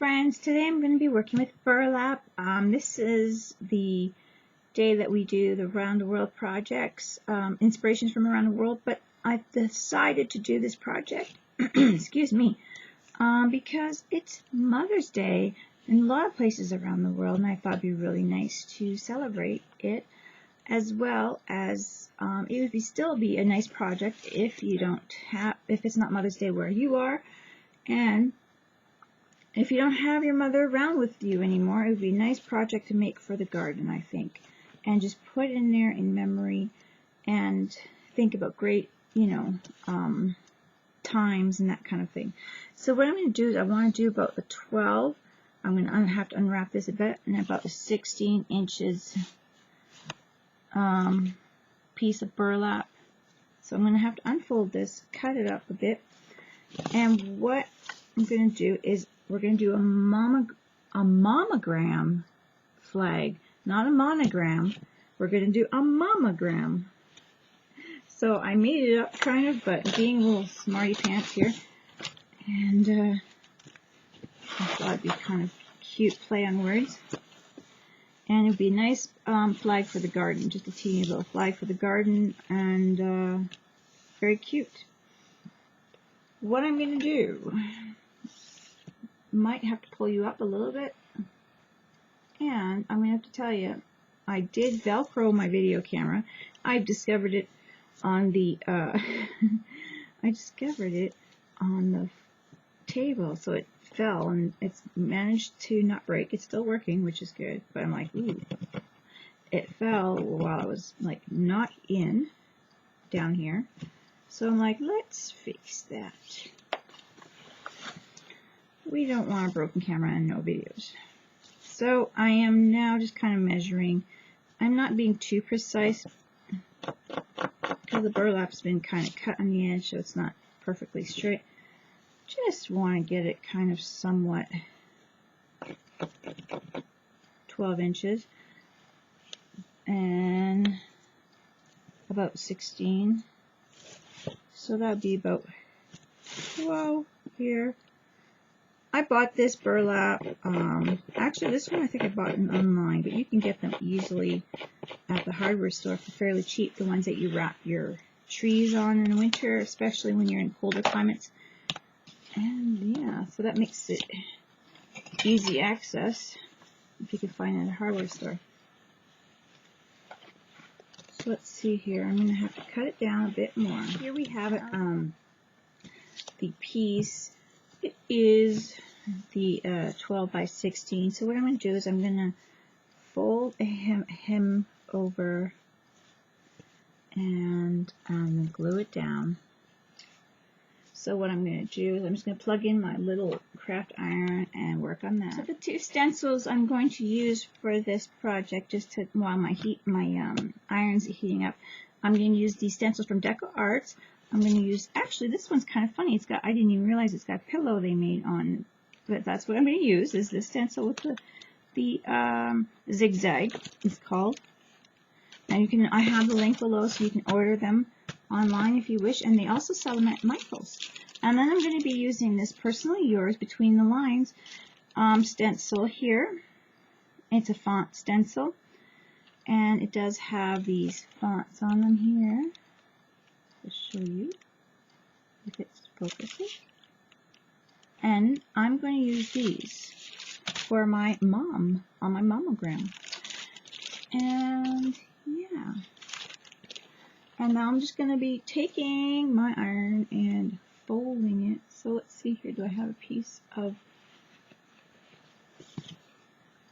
friends. Today I'm going to be working with burlap. This is the day that we do the Around the World projects, inspirations from around the world, but I've decided to do this project, excuse me, because it's Mother's Day in a lot of places around the world, and I thought it'd be really nice to celebrate it, as well as it would still be a nice project if it's not Mother's Day where you are, and if you don't have your mother around with you anymore, it would be a nice project to make for the garden, I think. And just put it in there in memory and think about great, times and that kind of thing. So what I'm going to do is I want to do about the 12. I'm going to have to unwrap this a bit, and about the 16 inches piece of burlap. So I'm going to have to unfold this, cut it up a bit, and what I'm going to do is we're going to do a MoMogram flag, not a monogram. We're going to do a MoMogram. So I made it up kind of, but being a little smarty pants here, and I thought it'd be kind of cute play on words. And it'd be a nice flag for the garden, just a teeny little flag for the garden, and very cute. What I'm going to do, might have to pull you up a little bit, and I'm going to have to tell you, I did Velcro my video camera. I discovered it on the table, so it fell, and it's managed to not break. It's still working, which is good, but I'm like, ooh, it fell while I was like not in down here, so I'm like, let's fix that. We don't want a broken camera and no videos. So I am now just kind of measuring. I'm not being too precise because the burlap's been kind of cut on the edge, so it's not perfectly straight. Just want to get it kind of somewhat 12 inches and about 16. So that would be about 12 here. I bought this burlap, actually this one I think I bought online, but you can get them easily at the hardware store for fairly cheap, the ones that you wrap your trees on in the winter, especially when you're in colder climates. And yeah, so that makes it easy access if you can find it at a hardware store. So let's see here, I'm going to have to cut it down a bit more. Here we have it, the piece. It is the 12 by 16. So what I'm going to do is I'm going to fold hem over, and I'm going to glue it down. So what I'm going to do is I'm just going to plug in my little craft iron and work on that. So the two stencils I'm going to use for this project, just to while my iron's heating up, I'm going to use these stencils from DecoArts. I'm going to use, actually this one's kind of funny, I didn't even realize it's got a pillow they made on, but that's what I'm going to use, is this stencil with the zigzag, it's called. And I have the link below so you can order them online if you wish, and they also sell them at Michael's. And then I'm going to be using this Personally Yours Between the Lines stencil here. It's a font stencil, and it does have these fonts on them here. To show you if it's focusing, and I'm going to use these for my mom on my MoMogram, and yeah, and now I'm just going to be taking my iron and folding it. So let's see here, do I have a piece of,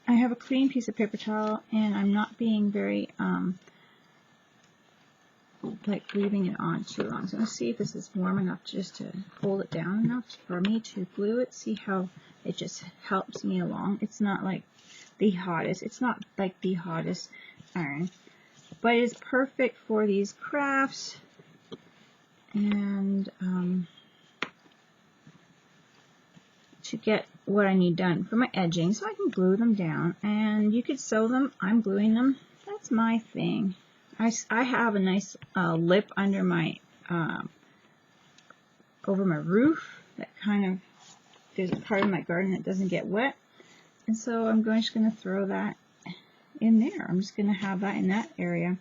I have a clean piece of paper towel, and I'm not being very like leaving it on too long. So let's see if this is warm enough just to hold it down enough for me to glue it. See how it just helps me along. It's not like the hottest. It's not like the hottest iron, but it's perfect for these crafts and to get what I need done for my edging, so I can glue them down. And you could sew them. I'm gluing them. That's my thing. I have a nice lip under my over my roof that kind of there's a part of my garden that doesn't get wet. And so I'm just going to throw that in there. I'm just going to have that in that area.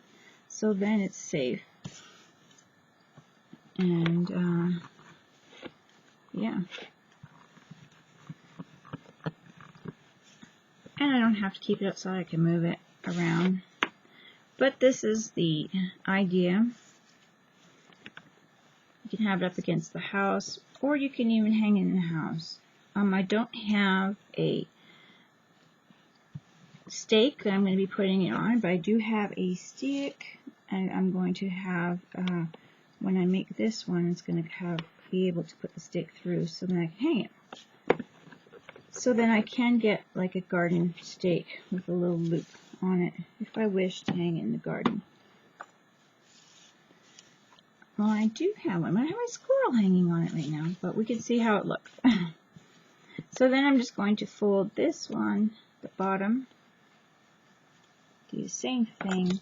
So then it's safe. And yeah. And I don't have to keep it outside. I can move it around. But this is the idea. You can have it up against the house, or you can even hang it in the house. I don't have a stake that I'm going to be putting it on, but I do have a stick, and I'm going to have, when I make this one, it's going to be able to put the stick through so then I can hang it. So then I can get like a garden stake with a little loop on it if I wish to hang it in the garden. Well, I do have one. I have a squirrel hanging on it right now, but we can see how it looks. So then I'm just going to fold this one, the bottom, do the same thing.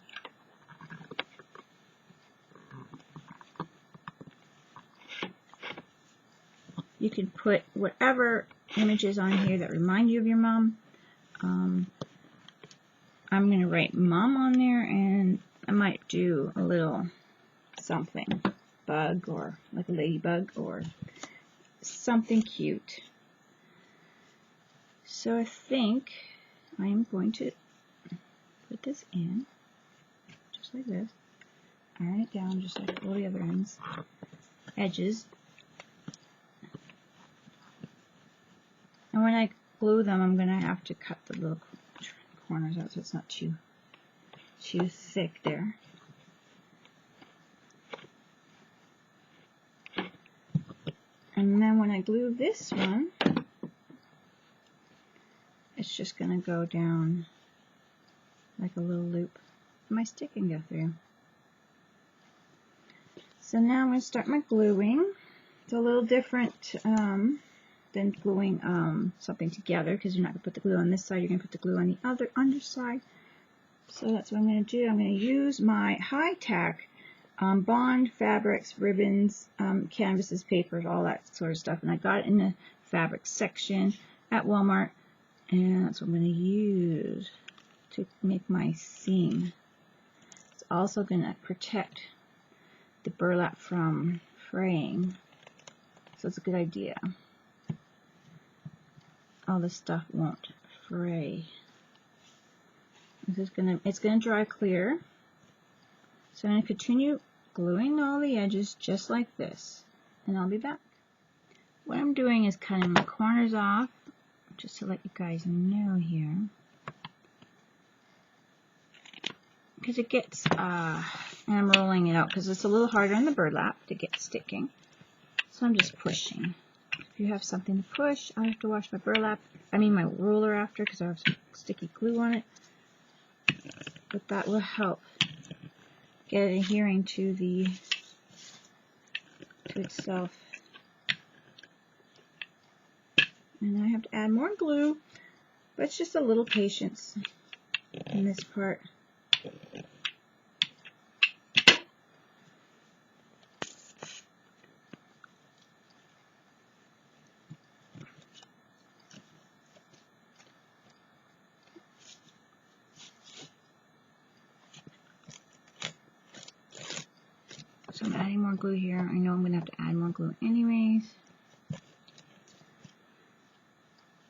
You can put whatever images on here that remind you of your mom. I'm going to write mom on there, and I might do a little something, bug, or like a ladybug, or something cute. So I think I am going to put this in, just like this, iron it down just like all the other edges. And when I glue them, I'm going to have to cut the little corners out so it's not too thick there. And then when I glue this one, it's just going to go down like a little loop. My stick can go through. So now I'm going to start my gluing. It's a little different than gluing something together, because you're not going to put the glue on this side, you're going to put the glue on the other underside. So that's what I'm going to do. I'm going to use my high-tack bond, fabrics, ribbons, canvases, papers, all that sort of stuff. And I got it in the fabric section at Walmart. And that's what I'm going to use to make my seam. It's also going to protect the burlap from fraying. So it's a good idea. All this stuff won't fray. It's going to dry clear. So I'm going to continue gluing all the edges just like this, and I'll be back. What I'm doing is cutting my corners off, just to let you guys know here, because it gets, and I'm rolling it out because it's a little harder on the burlap to get sticking. So I'm just pushing. If you have something to push, I have to wash my my ruler after, because I have some sticky glue on it. But that will help get it adhering to itself. And I have to add more glue, but it's just a little patience in this part. So I'm adding more glue here. I know I'm going to have to add more glue anyways.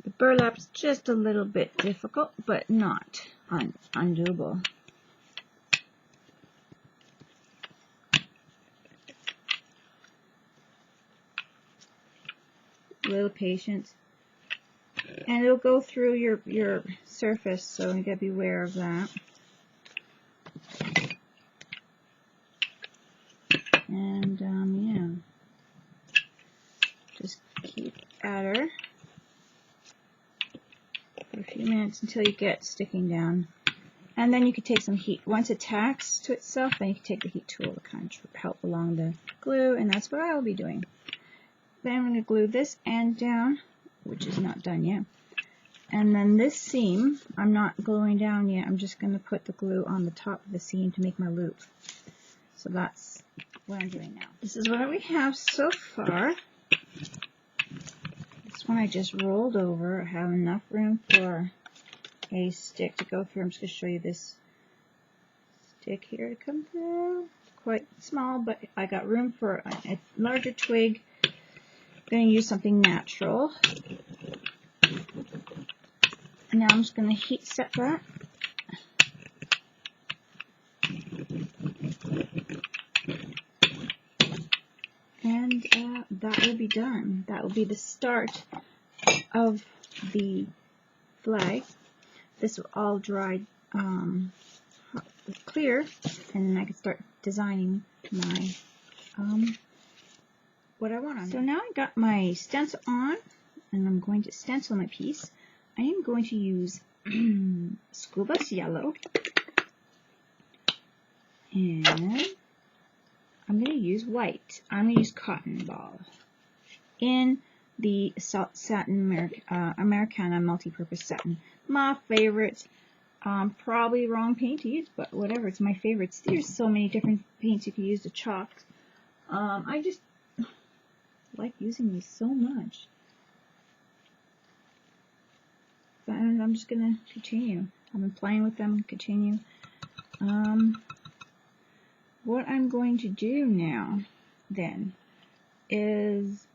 The burlap's just a little bit difficult, but not undoable. A little patience. And it'll go through your surface, so you gotta be aware of that. And yeah, just keep at her for a few minutes until you get sticking down. And then you can take some heat. Once it tacks to itself, then you can take the heat tool to kind of help along the glue, and that's what I will be doing. Then I'm going to glue this end down, which is not done yet. And then this seam, I'm not gluing down yet. I'm just going to put the glue on the top of the seam to make my loop. So that's what I'm doing now. This is what we have so far. This this one I just rolled over. I have enough room for a stick to go through. I'm just going to show you this stick here to come through. Quite small, but I got room for a larger twig. I'm going to use something natural. And now I'm just going to heat set that. And that will be done. That will be the start of the flag. This will all dry clear, and then I can start designing my what I want on it. So now I got my stencil on, and I'm going to stencil my piece. I am going to use school bus yellow, and I'm going to use white. I'm going to use cotton ball in the satin Americana multi-purpose satin. My favorite. Probably wrong paint to use, but whatever. It's my favorites. There's so many different paints you can use to chalk. I just like using these so much. And I'm just going to continue. I've been playing with them. Continue. What I'm going to do now, then, is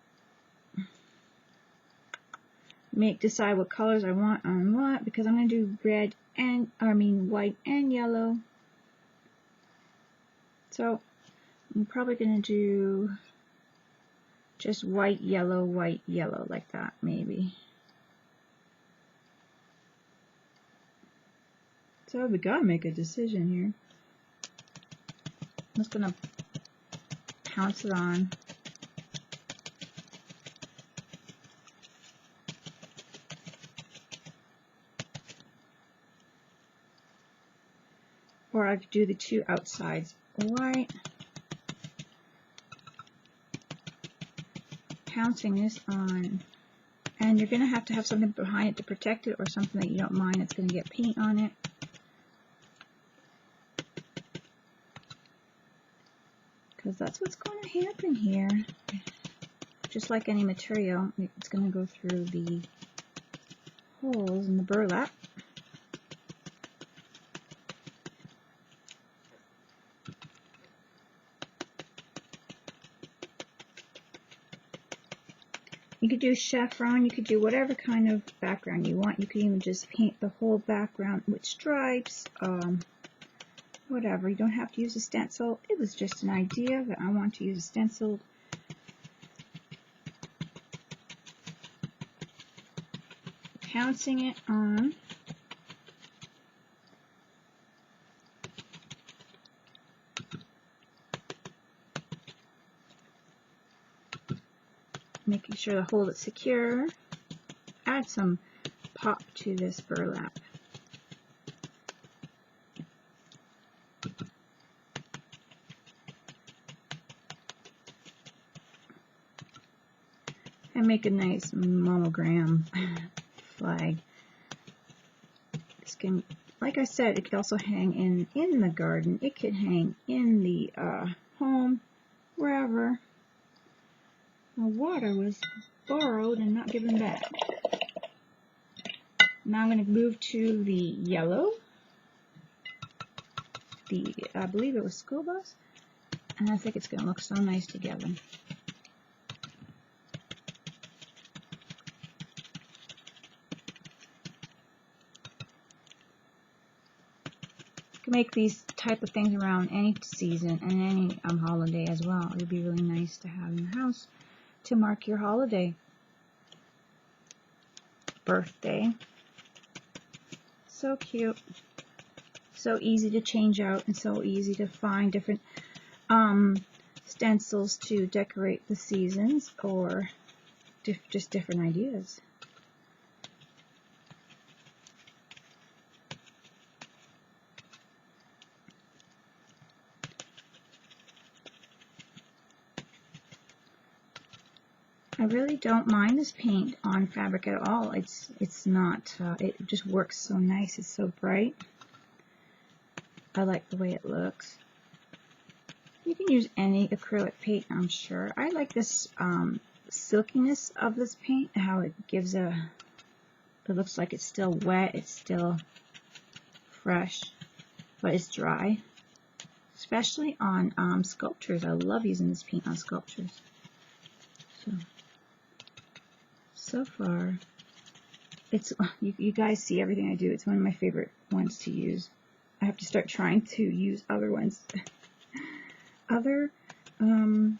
decide what colors I want on what, because I'm going to do red and white and yellow. So I'm probably going to do just white, yellow, like that, maybe. So we gotta make a decision here. I'm just gonna pounce it on. Or I could do the two outsides white. Pouncing this on. And you're going to have something behind it to protect it, or something that you don't mind that's going to get paint on it. Because that's what's going to happen here. Just like any material, it's going to go through the holes in the burlap. You could do chevron, you could do whatever kind of background you want. You could even just paint the whole background with stripes, whatever. You don't have to use a stencil. It was just an idea that I want to use a stencil. Pouncing it on. Making sure to hold it secure. Add some pop to this burlap. And make a nice MoMogram flag. This can, like I said, it could also hang in the garden. It could hang in the home, wherever. The water was borrowed and not given back. Now I'm going to move to the yellow. I believe it was school bus. And I think it's going to look so nice together. You can make these type of things around any season and any holiday as well. It would be really nice to have in the house to mark your holiday, birthday. So cute, so easy to change out, and so easy to find different stencils to decorate the seasons, or just different ideas. I really don't mind this paint on fabric at all. It's not, it just works so nice. It's so bright. I like the way it looks. You can use any acrylic paint, I'm sure. I like this silkiness of this paint, how it gives it looks like it's still wet, it's still fresh, but it's dry. Especially on sculptures. I love using this paint on sculptures. So far, it's you guys see everything I do. It's one of my favorite ones to use. I have to start trying to use other ones, other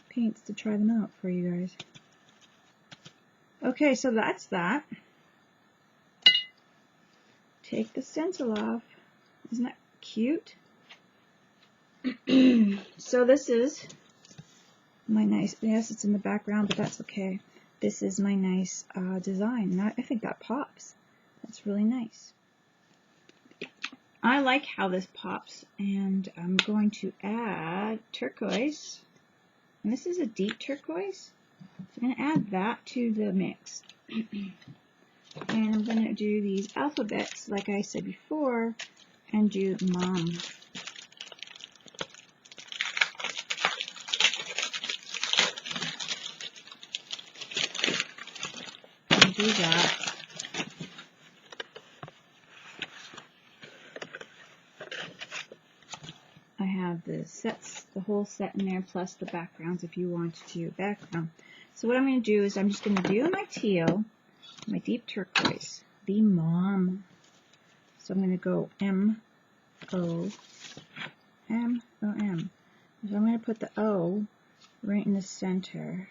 paints to try them out for you guys. Okay, so that's that. Take the stencil off. Isn't that cute? So this is my nice, yes, it's in the background, but that's okay. This is my nice design. Now, I think that pops. That's really nice. I like how this pops, and I'm going to add turquoise. And this is a deep turquoise. So I'm going to add that to the mix. And I'm going to do these alphabets, like I said before, and do mom. And do that. I have the sets, the whole set in there, plus the backgrounds if you want to do background. So what I'm going to do is I'm just going to do my teal, my deep turquoise, the mom. So I'm going to go M-O-M-O-M. So I'm going to put the O right in the center.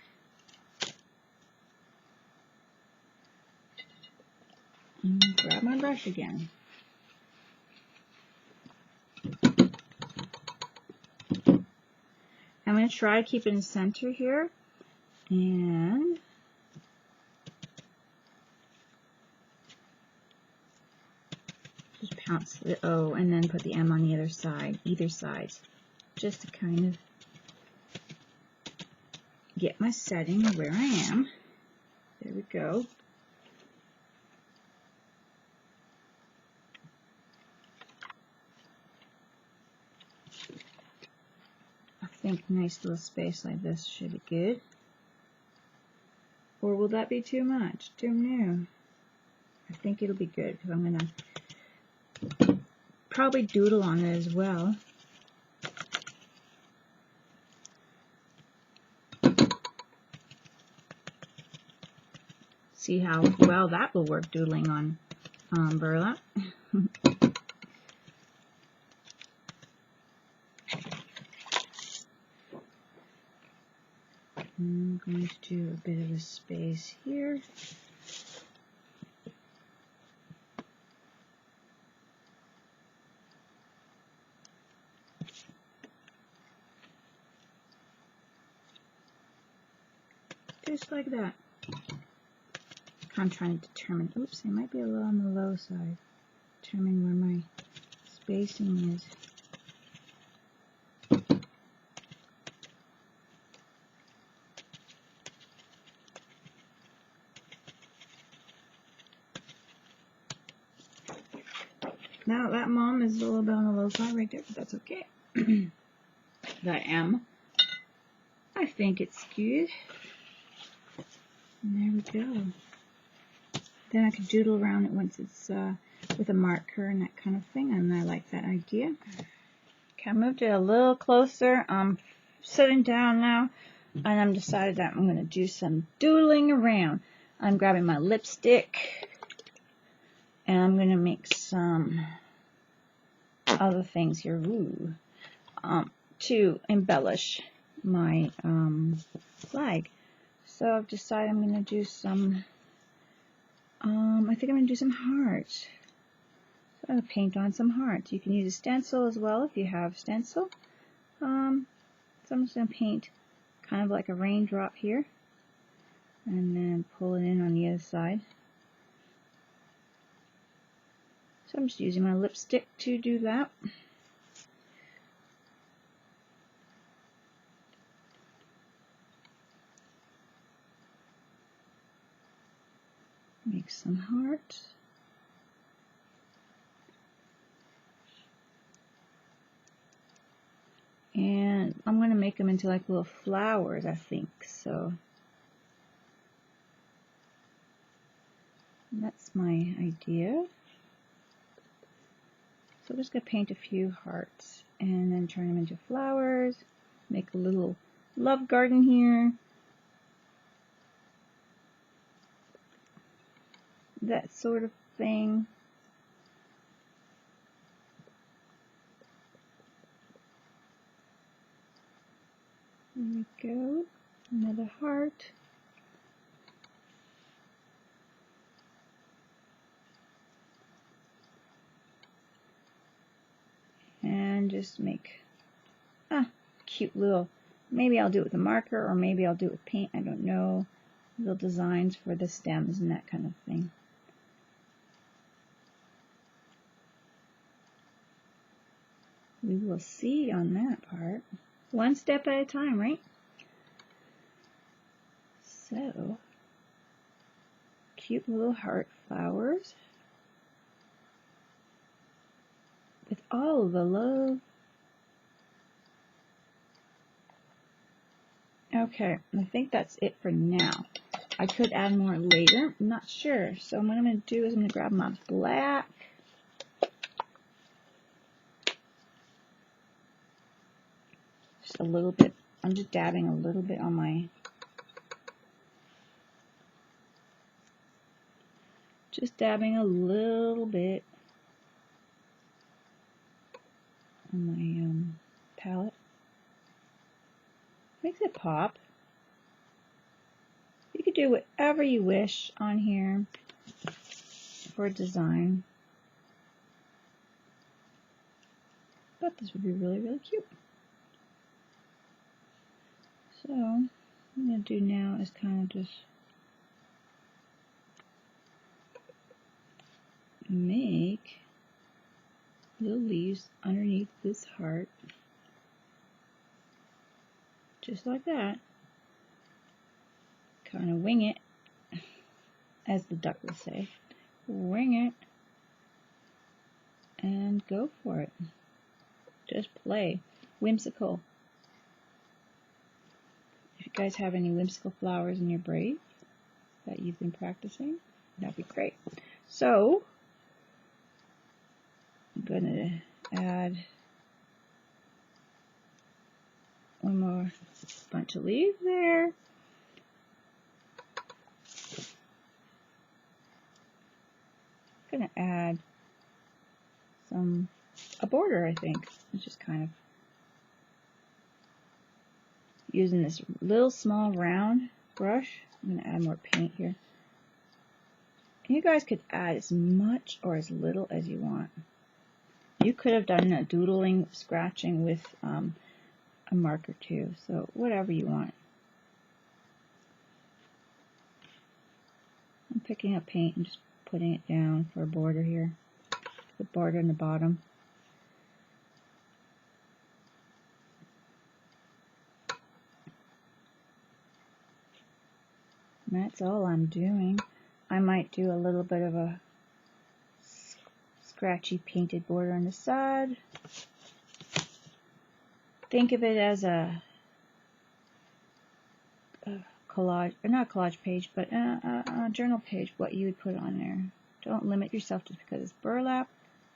And grab my brush again. I'm going to try to keep it in the center here, and just pounce the O and then put the M on the other side, either side, just to kind of get my setting where I am. There we go. I think a nice little space like this should be good. Or will that be too much? Too new? I think it'll be good because I'm going to probably doodle on it as well. See how well that will work doodling on burlap. I'm going to do a bit of a space here. Just like that. I'm trying to determine, oops, it might be a little on the low side. Determine where my spacing is. Now that mom is a little bit on the low side right there, but that's okay. That M, I think it's good. And there we go. Then I could doodle around it once it's with a marker and that kind of thing, and I like that idea. Okay, I moved it a little closer. I'm sitting down now, and I'm decided that I'm going to do some doodling around. I'm grabbing my lipstick, and I'm going to make some other things here, ooh, to embellish my flag. So I've decided I'm going to do some, I think I'm going to do some hearts. So I'm going to paint on some hearts. You can use a stencil as well if you have stencil. So I'm just going to paint kind of like a raindrop here, and then pull it in on the other side. So I'm just using my lipstick to do that. Make some hearts. And I'm going to make them into like little flowers, I think. So And that's my idea. So I'm just going to paint a few hearts and then turn them into flowers. Make a little love garden here. That sort of thing. There we go. Another heart. And just make cute little, maybe I'll do it with a marker or maybe I'll do it with paint, I don't know. Little designs for the stems and that kind of thing. We will see on that part. One step at a time, right? So, cute little heart flowers with all the love. Okay, I think that's it for now. I could add more later, I'm not sure. So what I'm going to do is I'm going to grab my black. Just a little bit, I'm just dabbing a little bit on my, on my palette. Makes it pop. You could do whatever you wish on here for a design. But this would be really, really cute. So, what I'm going to do now is kind of just make little leaves underneath this heart. Just like that. Kind of wing it, as the duck would say. Wing it and go for it. Just play. Whimsical. If you guys have any whimsical flowers in your braids that you've been practicing, that'd be great. So, I'm going to add one more bunch of leaves there. I'm going to add a border, I think. It's just kind of using this little small round brush. I'm going to add more paint here. And you guys could add as much or as little as you want. You could have done a doodling, scratching with a marker too, so whatever you want. I'm picking up paint and just putting it down for a border here. The border in the bottom. And that's all I'm doing. I might do a little bit of a scratchy painted border on the side. Think of it as a collage, or not a collage page, but a journal page, what you would put on there. Don't limit yourself just because it's burlap.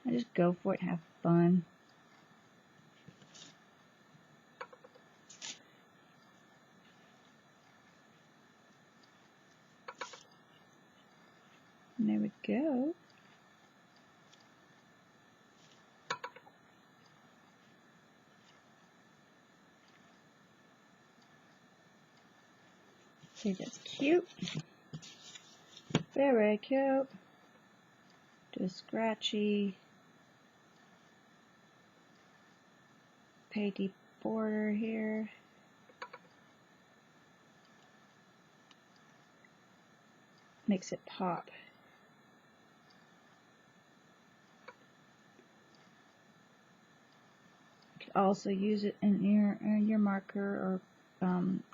And just go for it and have fun. And there we go. See, that's cute. Very cute. Do a scratchy, painty border here. Makes it pop. You could also use it in your marker or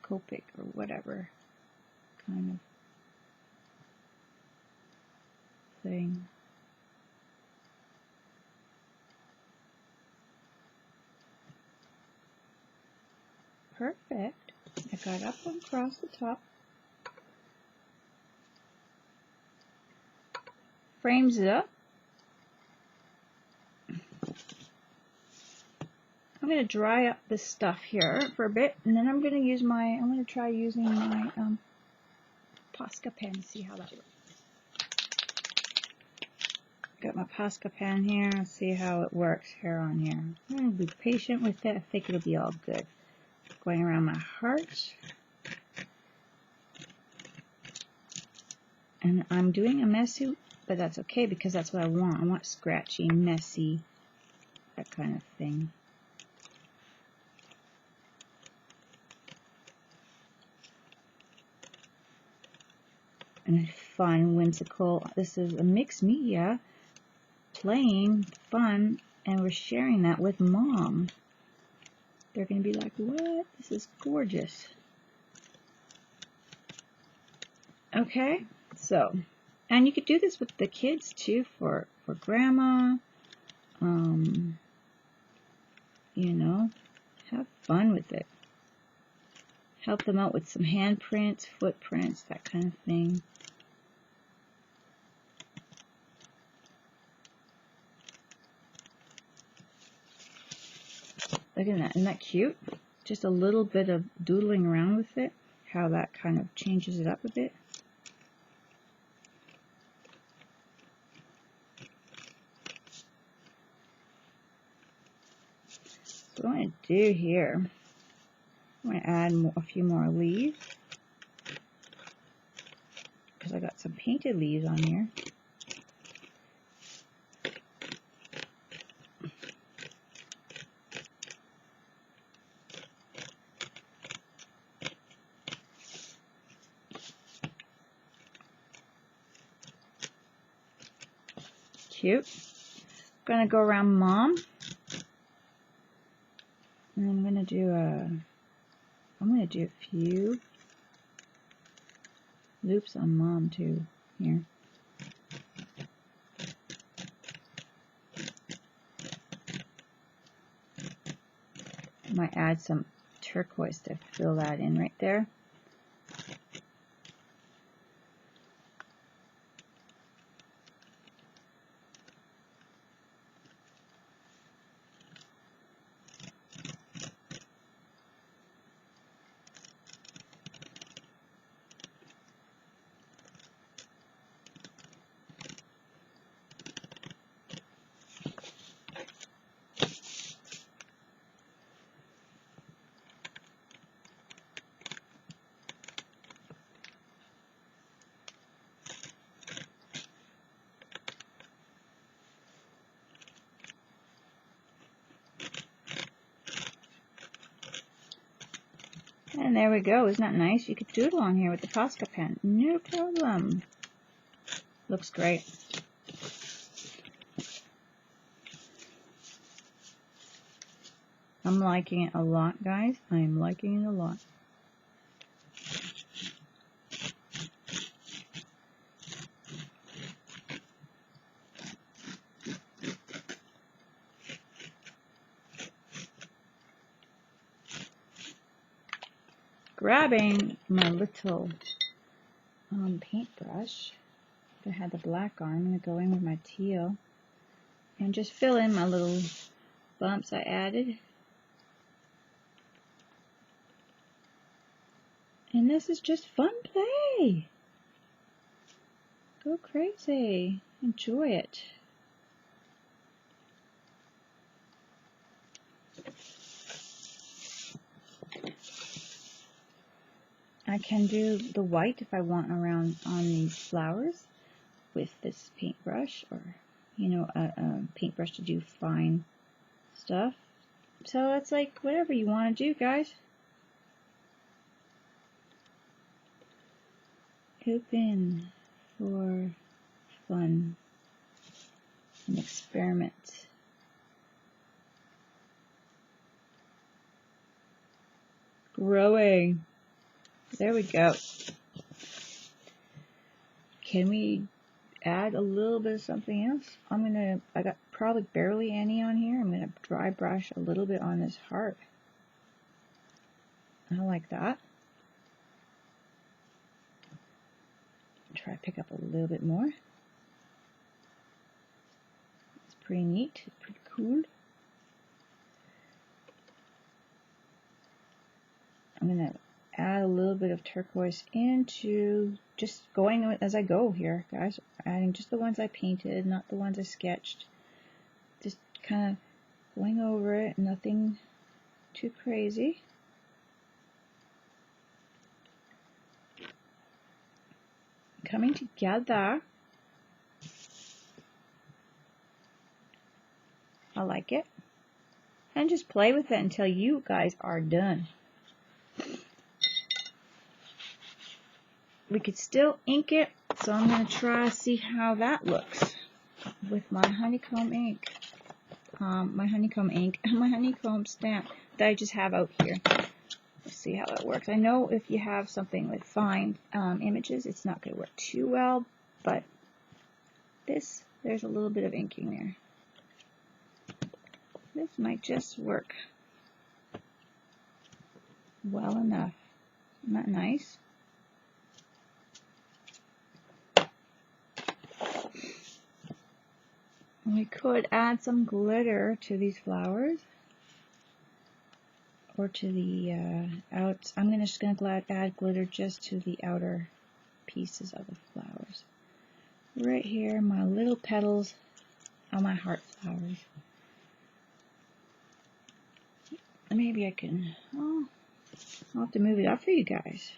Copic or whatever kind of thing. Perfect. I got up and across the top. frames it up. I'm going to dry up this stuff here for a bit, and then I'm going to try using my Posca pen, see how that works. Got my Posca pen here, let's see how it works here on here. I'm going to be patient with it, I think it'll be all good. Going around my heart. And I'm doing a messy, but that's okay because that's what I want. I want scratchy, messy, that kind of thing. And fun, whimsical. This is a mixed media, playing, fun, and we're sharing that with Mom. They're going to be like, what? This is gorgeous. Okay, so, and you could do this with the kids too, for grandma. You know, have fun with it. Help them out with some handprints, footprints, that kind of thing. Look at that, isn't that cute? Just a little bit of doodling around with it, how that kind of changes it up a bit. So what I'm going to do here, I'm going to add a few more leaves, because I got some painted leaves on here. Cute. I'm going to go around Mom. And I'm going to do a few loops on Mom too here. I might add some turquoise to fill that in right there. And there we go. Isn't that nice? You could doodle on here with the Posca pen. No problem. Looks great. I'm liking it a lot, guys. I am liking it a lot. Grabbing my little paintbrush that had the black on, I'm going to go in with my teal and just fill in my little bumps I added. And this is just fun play. Go crazy. Enjoy it. I can do the white if I want around on these flowers with this paintbrush, or, you know, a paintbrush to do fine stuff. So it's like whatever you want to do, guys. Open for fun and experiment. Growing. There we go. Can we add a little bit of something else? I got probably barely any on here. I'm gonna dry brush a little bit on this heart. I like that. Try to pick up a little bit more. pretty neat, pretty cool. I'm going to add a little bit of turquoise into, just going as I go here, guys. Adding just the ones I painted, not the ones I sketched. Just kind of going over it, nothing too crazy. Coming together. I like it. And just play with it until you guys are done. We could still ink it, so I'm going to try to see how that looks with my honeycomb ink. My honeycomb stamp that I just have out here. Let's see how that works. I know if you have something with fine images, it's not going to work too well, but there's a little bit of inking there. This might just work well enough. Isn't that nice? We could add some glitter to these flowers, or to the I'm just going to add glitter just to the outer pieces of the flowers. Right here, my little petals on my heart flowers. Maybe I can, I'll have to move it up for you guys.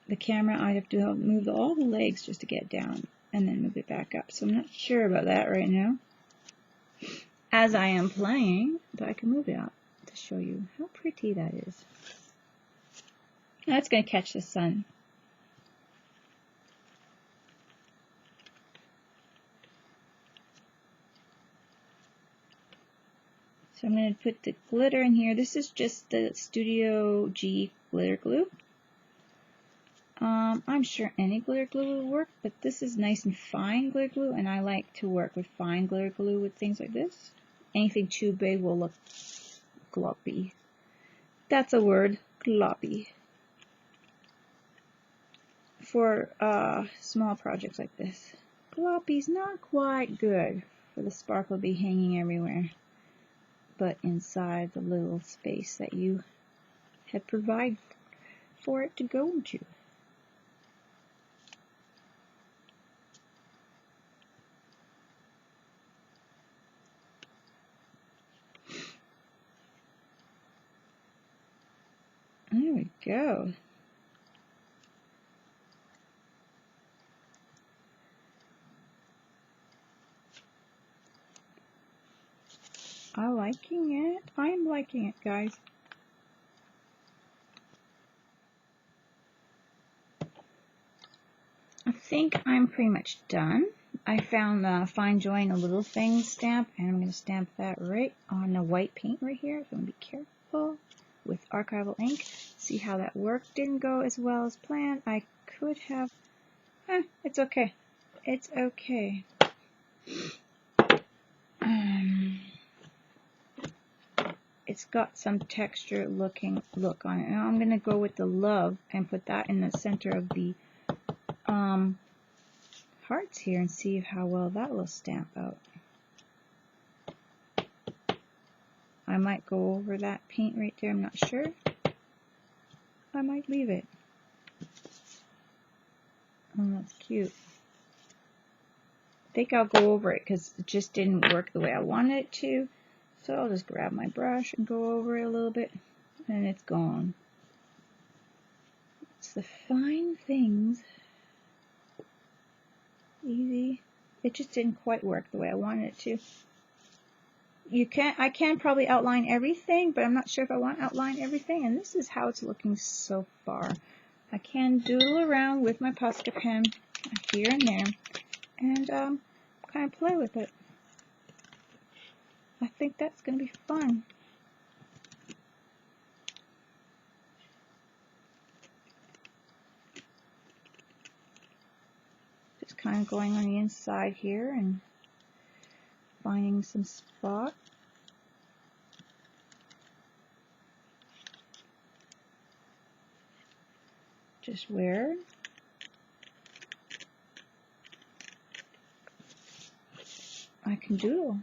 The camera, I have to move all the legs just to get down and then move it back up. So I'm not sure about that right now as I am playing, but I can move it up to show you how pretty that is. That's going to catch the sun. So I'm going to put the glitter in here. This is just the Studio G glitter glue. I'm sure any glitter glue will work, but this is nice and fine glitter glue, and I like to work with fine glitter glue with things like this. Anything too big will look gloppy. That's a word, gloppy. For small projects like this. Gloppy's not quite good for the sparkle to be hanging everywhere, but inside the little space that you have provided for it to go into. There we go. I'm liking it. I'm liking it, guys. I think I'm pretty much done. I found the Fine Join a Little Thing stamp, and I'm going to stamp that right on the white paint right here. So I'm going to be careful with archival ink. See how that worked. Didn't go as well as planned. I could have... it's okay. It's okay. It's got some texture look on it. Now I'm going to go with the love and put that in the center of the hearts here and see how well that will stamp out. I might go over that paint right there. I'm not sure. I might leave it. Oh, that's cute. I think I'll go over it because it just didn't work the way I wanted it to. So I'll just grab my brush and go over it a little bit, and it's gone. It's the fine things. Easy. It just didn't quite work the way I wanted it to. I can probably outline everything, but I'm not sure if I want to outline everything, and this is how it's looking so far. I can doodle around with my Posca pen here and there, and kind of play with it. I think that's going to be fun. Just kind of going on the inside here and finding some spot. Just where I can doodle.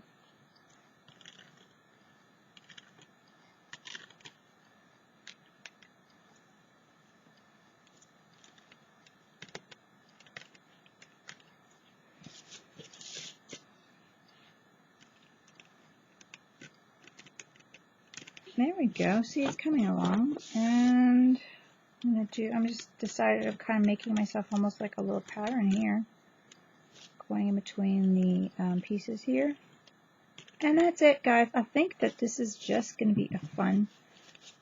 There we go. See, it's coming along. And I'm just decided of kind of making myself almost like a little pattern here. Going in between the pieces here. And that's it, guys. I think that this is just going to be a fun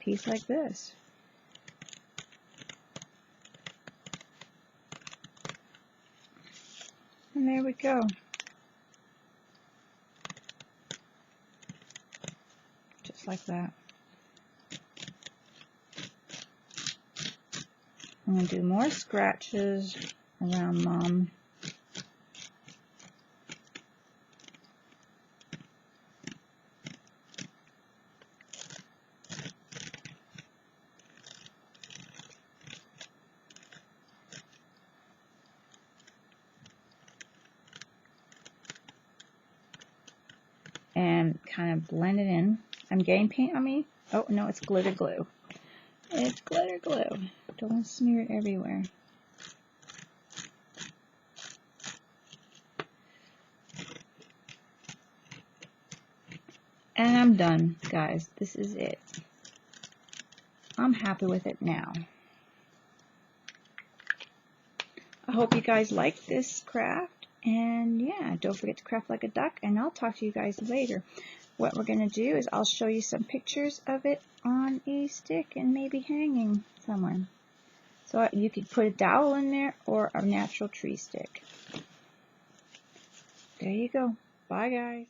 piece like this. And there we go. Just like that. I'm going to do more scratches around Mom. And kind of blend it in. I'm getting paint on me. Oh, no, it's glitter glue. It's glitter glue. Don't smear it everywhere. And I'm done, guys. This is it. I'm happy with it now. I hope you guys like this craft. And yeah, don't forget to craft like a duck, and I'll talk to you guys later. What we're going to do is I'll show you some pictures of it on a stick and maybe hanging somewhere. So you could put a dowel in there or a natural tree stick. There you go. Bye, guys.